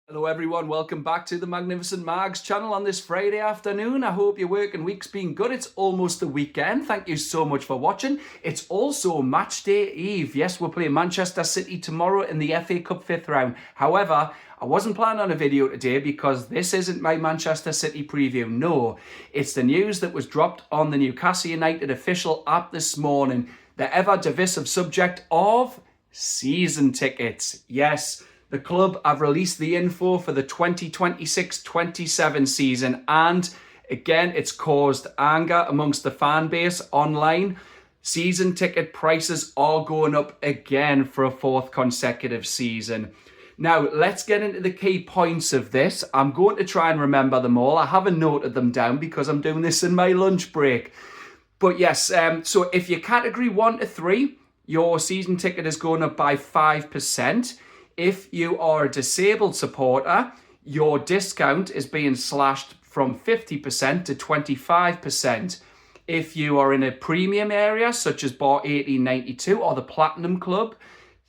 Hello everyone, welcome back to the Magnificent Mags channel on this Friday afternoon. I hope your work and week's been good. It's almost the weekend. Thank you so much for watching. It's also match day eve. Yes, we're playing Manchester City tomorrow in the FA Cup 5th round. However, I wasn't planning on a video today because this isn't my Manchester City preview. No, it's the news that was dropped on the Newcastle United official app this morning. The ever divisive subject of season tickets. Yes. The club have released the info for the 2026-27 season, and again, it's caused anger amongst the fan base online. Season ticket prices are going up again for a fourth consecutive season. Now, let's get into the key points of this. I'm going to try and remember them all. I haven't noted them down because I'm doing this in my lunch break. But yes, so if you're category 1 to 3, your season ticket is going up by 5%. If you are a disabled supporter, your discount is being slashed from 50% to 25%. If you are in a premium area, such as Bar 1892 or the Platinum Club,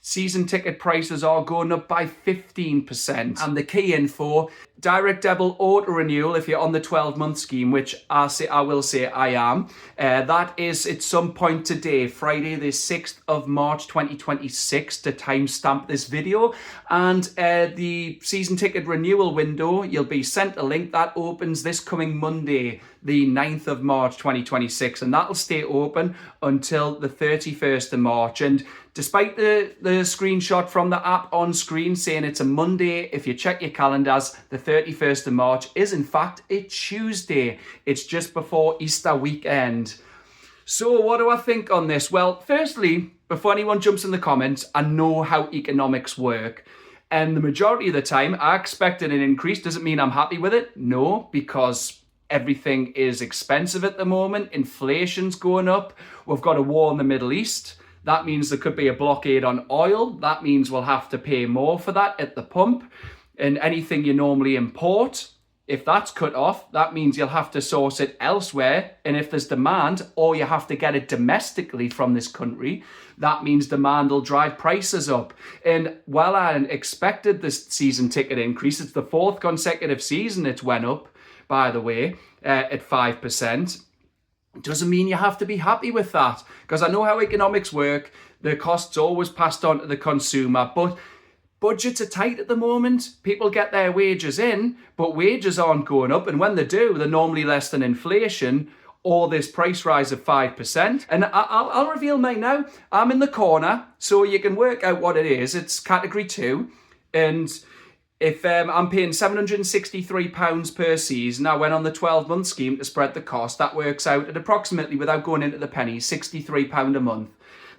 season ticket prices are going up by 15%. And the key info, direct debit auto renewal if you're on the 12-month scheme, which I will say I am. That is at some point today, Friday the 6th of March 2026, to timestamp this video. And the season ticket renewal window, you'll be sent a link that opens this coming Monday, the 9th of March 2026, and that'll stay open until the 31st of March. And despite the screenshot from the app on screen saying it's a Monday, if you check your calendars, the 31st of March is in fact a Tuesday. It's just before Easter weekend. So what do I think on this? Well, firstly, before anyone jumps in the comments, I know how economics work. And the majority of the time, I expected an increase. Does it mean I'm happy with it? No, because everything is expensive at the moment. Inflation's going up. We've got a war in the Middle East. That means there could be a blockade on oil. That means we'll have to pay more for that at the pump. And anything you normally import, if that's cut off, that means you'll have to source it elsewhere. And if there's demand, or you have to get it domestically from this country, that means demand will drive prices up. And while I expected this season ticket increase, it's the 4th consecutive season it's went up, by the way, at 5%. Doesn't mean you have to be happy with that, because I know how economics work. The cost's always passed on to the consumer, but budgets are tight at the moment. People get their wages in, but wages aren't going up, and when they do, they're normally less than inflation or this price rise of 5%. And I'll reveal mine now. I'm in the corner, so you can work out what it is. It's category 2, and if I'm paying £763 per season, I went on the 12-month scheme to spread the cost. That works out at approximately, without going into the pennies, £63 a month.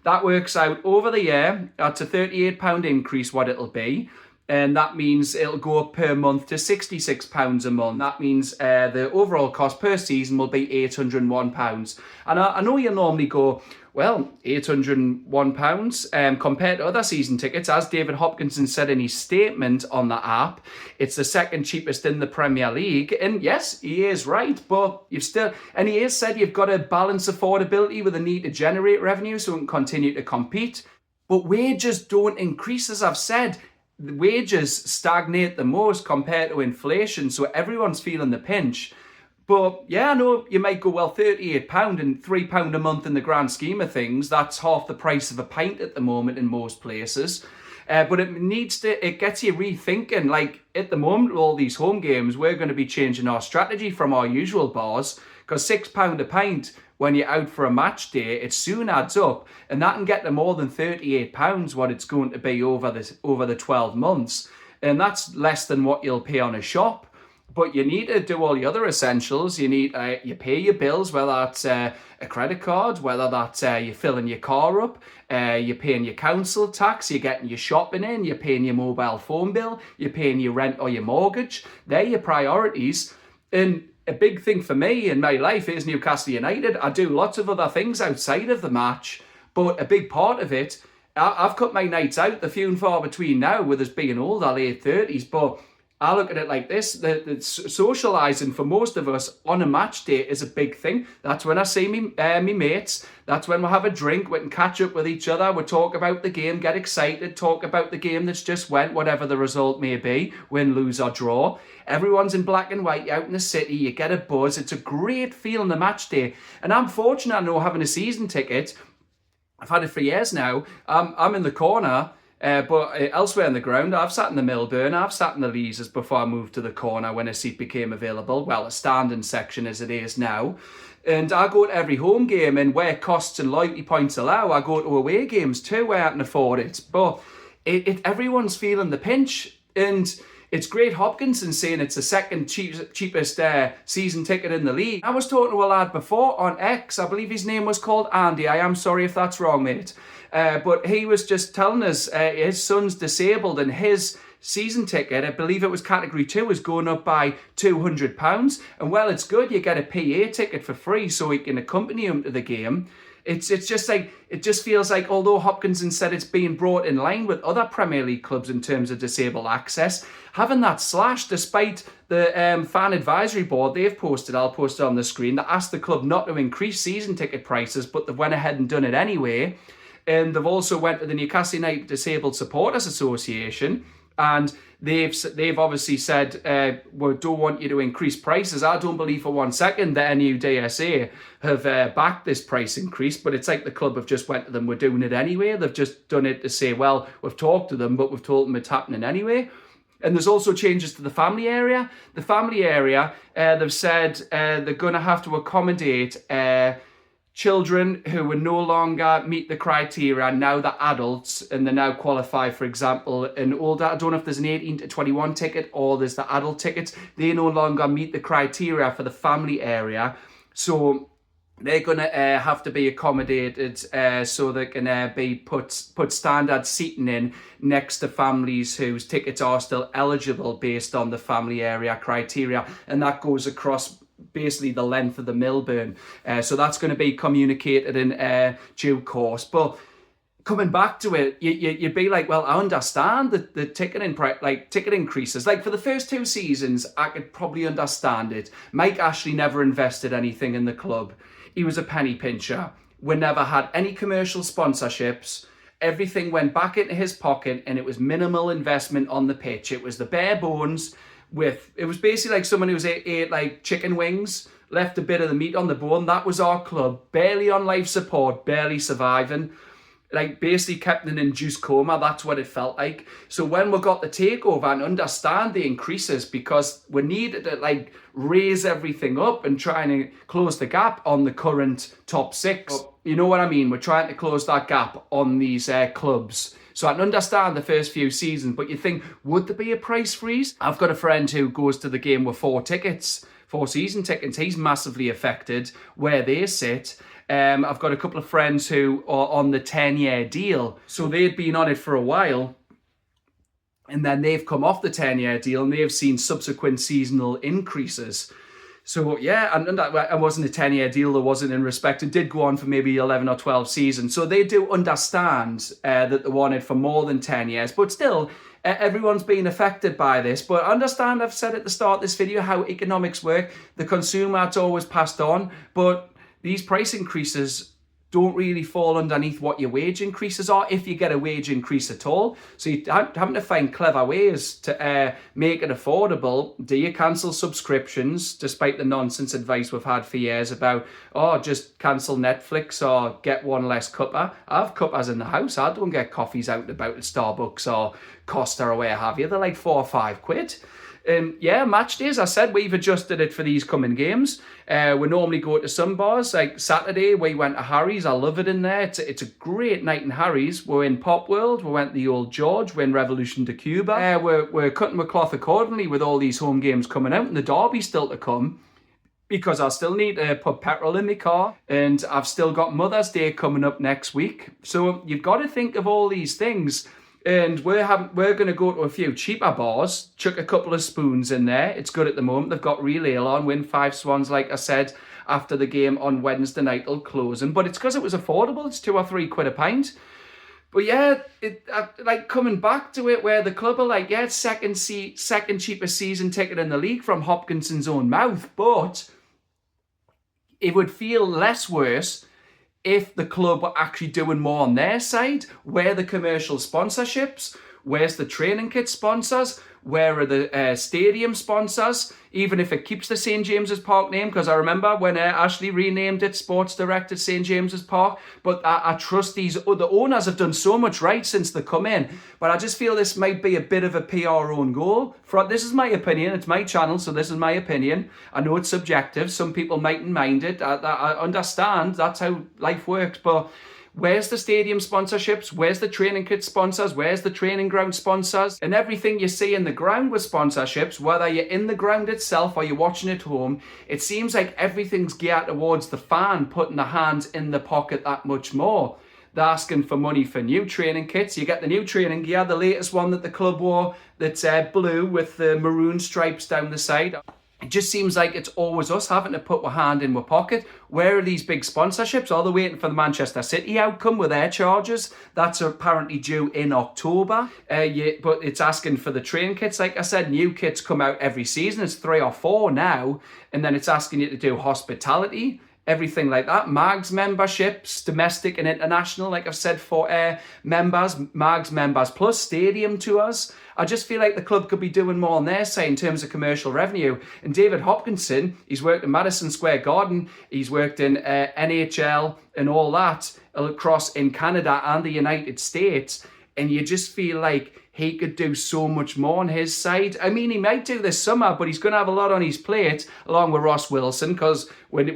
That works out over the year. That's a £38 increase what it'll be. And that means it'll go up per month to £66 a month. That means the overall cost per season will be £801. And I know you normally go, well, £801 compared to other season tickets. As David Hopkinson said in his statement on the app, it's the second cheapest in the Premier League. And yes, he is right, but and he has said you've got to balance affordability with the need to generate revenue so we can continue to compete. But wages don't increase, as I've said. The wages stagnate the most compared to inflation, so everyone's feeling the pinch. But yeah, I know you might go, well, £38 and £3 a month in the grand scheme of things. That's half the price of a pint at the moment in most places. But it gets you rethinking. Like at the moment, with all these home games, we're going to be changing our strategy from our usual bars, because £6 a pint when you're out for a match day, it soon adds up, and that can get to more than £38 what it's going to be over the 12 months. And that's less than what you'll pay on a shop. But you need to do all the other essentials. You pay your bills, whether that's a credit card, whether that's you're filling your car up, you're paying your council tax, you're getting your shopping in, you're paying your mobile phone bill, you're paying your rent or your mortgage. They're your priorities. And a big thing for me in my life is Newcastle United. I do lots of other things outside of the match, but a big part of it, I've cut my nights out, the few and far between now with us being old, our late 30s, but I look at it like this, the socialising for most of us on a match day is a big thing. That's when I see me mates. That's when we have a drink, we can catch up with each other, we talk about the game, get excited, talk about the game that's just went, whatever the result may be, win, lose or draw. Everyone's in black and white out in the city, you get a buzz, it's a great feeling the match day. And I'm fortunate, I know, having a season ticket. I've had it for years now. I'm in the corner. But elsewhere in the ground, I've sat in the Milburn, I've sat in the Leazes before I moved to the corner when a seat became available. Well, a standing section as it is now. And I go to every home game, and where costs and loyalty points allow, I go to away games too where I can afford it. But everyone's feeling the pinch. And it's great Hopkinson saying it's the second cheapest season ticket in the league. I was talking to a lad before on X, I believe his name was called Andy. I am sorry if that's wrong, mate. But he was just telling us his son's disabled and his season ticket, I believe it was category 2, is going up by £200. And well, it's good, you get a PA ticket for free so he can accompany him to the game. It's just like, it just feels like, although Hopkinson said it's being brought in line with other Premier League clubs in terms of disabled access, having that slash, despite the fan advisory board they've posted, I'll post it on the screen, that asked the club not to increase season ticket prices, but they've went ahead and done it anyway. And they've also went to the Newcastle United Disabled Supporters Association, and they've obviously said, we don't want you to increase prices. I don't believe for 1 second that NUDSA have backed this price increase, but it's like the club have just went to them, we're doing it anyway. They've just done it to say, well, we've talked to them, but we've told them it's happening anyway. And there's also changes to the family area. The family area, they've said they're going to have to accommodate children who will no longer meet the criteria, now they're adults and they now qualify, for example, an older, I don't know if there's an 18 to 21 ticket or there's the adult tickets, they no longer meet the criteria for the family area. So they're going to have to be accommodated so they can be put standard seating in next to families whose tickets are still eligible based on the family area criteria. And that goes across basically the length of the Milburn. So that's going to be communicated in due course. But coming back to it, you'd be like, well, I understand the ticketing ticket increases. Like for the first 2 seasons, I could probably understand it. Mike Ashley never invested anything in the club. He was a penny pincher. We never had any commercial sponsorships. Everything went back into his pocket and it was minimal investment on the pitch. It was the bare bones. It was basically like someone who ate like chicken wings, left a bit of the meat on the bone. That was our club, barely on life support, barely surviving, like basically kept in an induced coma. That's what it felt like. So when we got the takeover and understand the increases, because we needed to like raise everything up and trying to close the gap on the current top 6. You know what I mean? We're trying to close that gap on these clubs. So I can understand the first few seasons, but you think, would there be a price freeze? I've got a friend who goes to the game with 4 season tickets. He's massively affected where they sit. I've got a couple of friends who are on the 10-year deal. So they'd been on it for a while. And then they've come off the 10-year deal and they've seen subsequent seasonal increases. So yeah, and that wasn't a 10-year deal, there wasn't in respect. It did go on for maybe 11 or 12 seasons. So they do understand that they want it for more than 10 years. But still, everyone's being affected by this. But understand, I've said at the start of this video how economics work. The consumer, it's always passed on. But these price increases don't really fall underneath what your wage increases are, if you get a wage increase at all. So you're having to find clever ways to make it affordable. Do you cancel subscriptions, despite the nonsense advice we've had for years about, oh, just cancel Netflix or get one less cuppa? I have cuppas in the house. I don't get coffees out and about at Starbucks or Costa or where have you. They're like £4 or £5. Yeah, match days, I said we've adjusted it for these coming games. We normally go to some bars, like Saturday we went to Harry's. I love it in there. It's a great night in Harry's. We're in Pop World, we went to the Old George, we're in Revolution de Cuba. We're cutting the cloth accordingly with all these home games coming out and the derby still to come, because I still need to put petrol in my car and I've still got Mother's Day coming up next week. So you've got to think of all these things. And we're going to go to a few cheaper bars, chuck a couple of spoons in there. It's good at the moment. They've got real ale on, win 5 swans, like I said, after the game on Wednesday night till closing. But it's because it was affordable. It's £2 or £3 a pint. But yeah, like coming back to it, where the club are like, yeah, it's second cheapest season ticket in the league from Hopkinson's own mouth, but it would feel less worse if the club were actually doing more on their side. Where are the commercial sponsorships? Where's the training kit sponsors? Where are the stadium sponsors? Even if it keeps the St. James's Park name, because I remember when Ashley renamed it Sports Direct at St. James's Park. But I trust these other owners have done so much right since they come in. But I just feel this might be a bit of a PR own goal. This is my opinion. It's my channel, so this is my opinion. I know it's subjective. Some people mightn't mind it. I understand. That's how life works. But where's the stadium sponsorships? Where's the training kit sponsors? Where's the training ground sponsors? And everything you see in the ground with sponsorships, whether you're in the ground itself or you're watching at home, it seems like everything's geared towards the fan putting their hands in the pocket that much more. They're asking for money for new training kits. You get the new training gear, the latest one that the club wore that's blue with the maroon stripes down the side. It just seems like it's always us having to put our hand in our pocket. Where are these big sponsorships? Are they waiting for the Manchester City outcome with their charges? That's apparently due in October. But it's asking for the training kits. Like I said, new kits come out every season. It's 3 or 4 now. And then it's asking you to do hospitality, everything like that. Mags memberships, domestic and international, like I've said, for members, Mags members plus stadium tours. I just feel like the club could be doing more on their side in terms of commercial revenue. And David Hopkinson, he's worked in Madison Square Garden, he's worked in NHL and all that across in Canada and the United States. And you just feel like he could do so much more on his side. I mean, he might do this summer, but he's going to have a lot on his plate, along with Ross Wilson, because we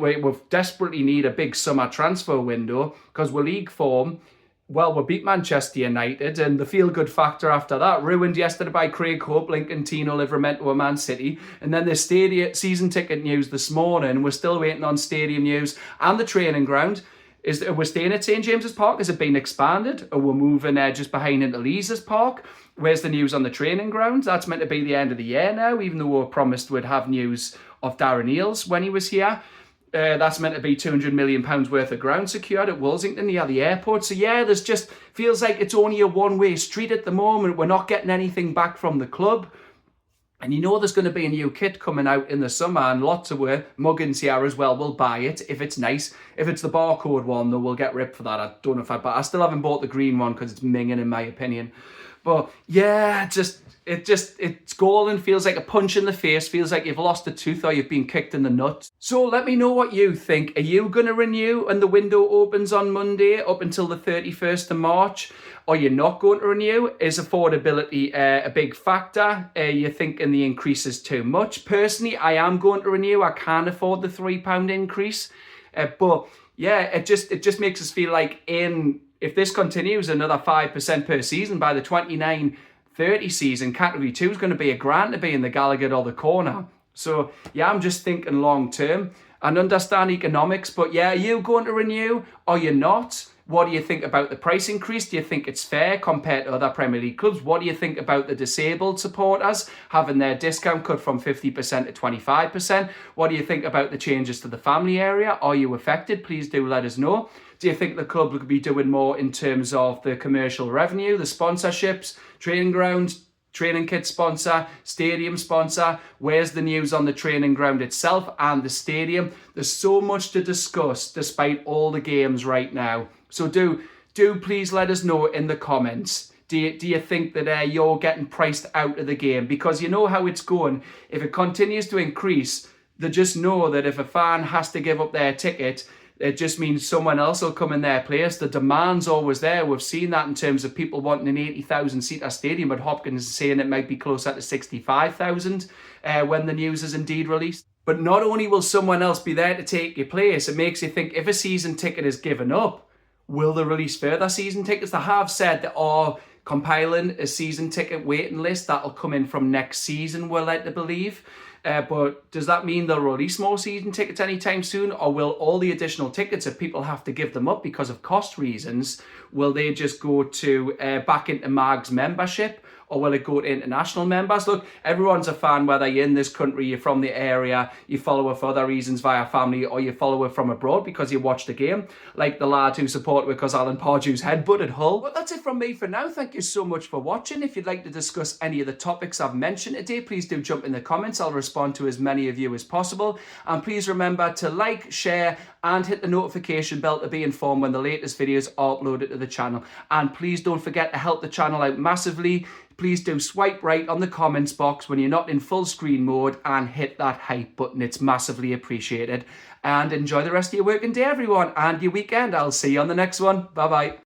desperately need a big summer transfer window, because we're league form. Well, we beat Manchester United, and the feel-good factor after that ruined yesterday by Craig Hope, linking Tino Livermore to Man City. And then the season ticket news this morning, we're still waiting on stadium news and the training ground. We're staying at St. James's Park? Has it been expanded? Or we're moving just behind into Leazes Park? Where's the news on the training grounds? That's meant to be the end of the year now, even though we were promised we'd have news of Darren Eales when he was here. That's meant to be £200 million worth of ground secured at Walsington near the airport. So yeah, there's just feels like it's only a one-way street at the moment. We're not getting anything back from the club. And you know there's going to be a new kit coming out in the summer, and lots of Muggins here as well will buy it if it's nice. If it's the barcode one, though, we'll get ripped for that. I don't know if I still haven't bought the green one because it's minging in my opinion. But yeah, it's galling, feels like a punch in the face, feels like you've lost a tooth or you've been kicked in the nuts. So let me know what you think. Are you going to renew and the window opens on Monday up until the 31st of March? Or you're not going to renew? Is affordability a big factor? You're thinking the increase is too much? Personally, I am going to renew. I can't afford the £3 increase. But yeah, it just makes us feel like if this continues another 5% per season by the 29-30 season, Category 2 is going to be a grand to be in the Gallagher or the corner. So yeah, I'm just thinking long term and understand economics. But yeah, are you going to renew or you're not? What do you think about the price increase? Do you think it's fair compared to other Premier League clubs? What do you think about the disabled supporters having their discount cut from 50% to 25%? What do you think about the changes to the family area? Are you affected? Please do let us know. Do you think the club will be doing more in terms of the commercial revenue, the sponsorships, training grounds, training kit sponsor, stadium sponsor? Where's the news on the training ground itself and the stadium? There's so much to discuss despite all the games right now. So do please let us know in the comments. Do you think that you're getting priced out of the game? Because you know how it's going. If it continues to increase, they just know that if a fan has to give up their ticket, it just means someone else will come in their place. The demand's always there. We've seen that in terms of people wanting an 80,000-seater stadium, but Hopkins is saying it might be closer to 65,000 when the news is indeed released. But not only will someone else be there to take your place, it makes you think if a season ticket is given up, will they release further season tickets? They have said they are compiling a season ticket waiting list that'll come in from next season, we're led to believe. But does that mean they'll release more season tickets anytime soon? Or will all the additional tickets, if people have to give them up because of cost reasons, will they just go to back into Mags membership? or will it go to international members? Look, everyone's a fan, whether you're in this country, you're from the area, you follow her for other reasons via family, or you follow her from abroad because you watched the game, like the lad who supported because Alan Pardew's headbutted Hull. But that's it from me for now. Thank you so much for watching. If you'd like to discuss any of the topics I've mentioned today, please do jump in the comments. I'll respond to as many of you as possible. And please remember to like, share, and hit the notification bell to be informed when the latest videos are uploaded to the channel. And please don't forget to help the channel out massively. Please do swipe right on the comments box when you're not in full screen mode and hit that hype button. It's massively appreciated. And enjoy the rest of your working day, everyone, and your weekend. I'll see you on the next one. Bye-bye.